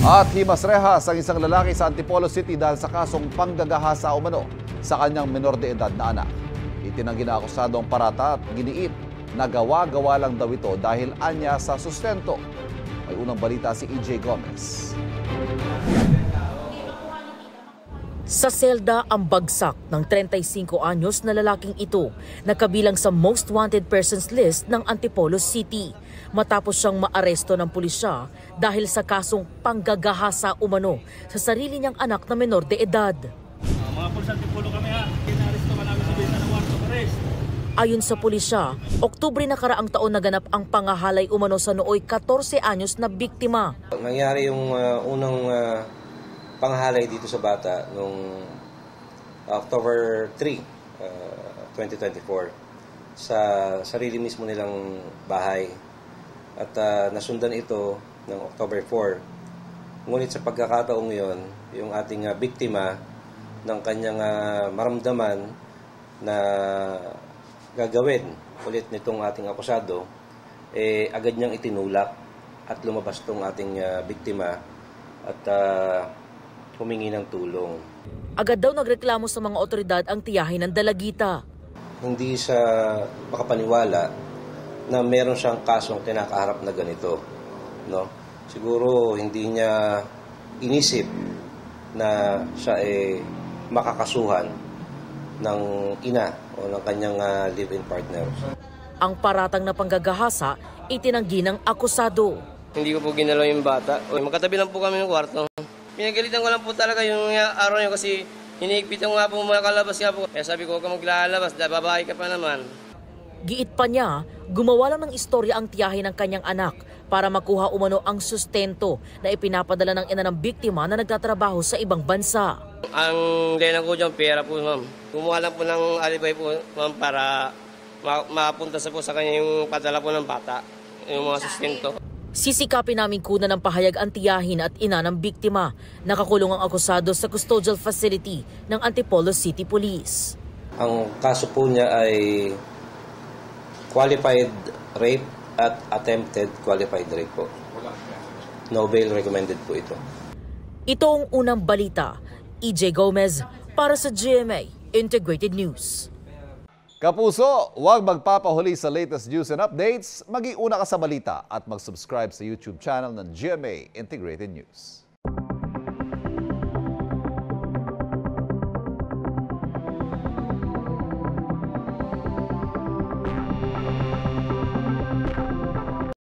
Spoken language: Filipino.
At himas-rehas ang isang lalaki sa Antipolo City dahil sa kasong panggagahasa umano sa kanyang menor de edad na anak. Itinanggi na akusado ang parata at giniit na gawa-gawa lang daw ito dahil anya sa sustento. May unang balita si EJ Gomez. Sa selda ang bagsak ng 35 anyos na lalaking ito na kabilang sa most wanted persons list ng Antipolo City matapos siyang maaresto ng pulisya dahil sa kasong panggagahasa umano sa sarili niyang anak na menor de edad. Mga pulis Antipolo kami ha, kinaresto ka namin sa bisa ng warrant of arrest. Ayon sa pulisya, Oktubre na karaang taon naganap ang pangahalay umano sa nooy 14 anyos na biktima. Nangyari yung unang panghalay dito sa bata noong October 3, 2024 sa sarili mismo nilang bahay at nasundan ito ng October 4. Ngunit sa pagkakataong yon, yung ating biktima ng kanyang maramdaman na gagawin ulit nitong ating akusado, agad niyang itinulak at lumabas itong ating biktima at humingi ng tulong. Agad daw nagreklamo sa mga otoridad ang tiyahin ng dalagita. Hindi siya makapaniwala na meron siyang kasong kinakaharap na ganito. No? Siguro hindi niya inisip na siya makakasuhan ng ina o ng kanyang live-in partner. Ang paratang na panggagahasa itinanggi ng akusado. Hindi ko po ginalaw yung bata. Magkatabi lang po kami ng kwarto. Pinagalitan ko lang po talaga yung araw niyo kasi hinihigpitan ko nga po mga kalabas nga po. Kaya sabi ko, huwag ka maglalabas, babae ka pa naman. Giit pa niya, gumawa lang ng istorya ang tiyahin ng kanyang anak para makuha umano ang sustento na ipinapadala ng ina ng biktima na nagtatrabaho sa ibang bansa. Ang lena ko dyan, pera po ma'am. Gumawa lang po ng alibay po ma'am para mapunta sa po sa kanya yung padala po ng bata, yung mga sustento. Sisikapin namin kuna ng pahayag ang tiyahin at ina ng biktima. Nakakulong ang akusado sa custodial facility ng Antipolo City Police. Ang kaso po niya ay qualified rape at attempted qualified rape po. No bail recommended po ito. Ito ang unang balita. EJ Gomez para sa GMA Integrated News. Kapuso, huwag magpapahuli sa latest news and updates. Mag-iuna ka sa balita at mag-subscribe sa YouTube channel ng GMA Integrated News.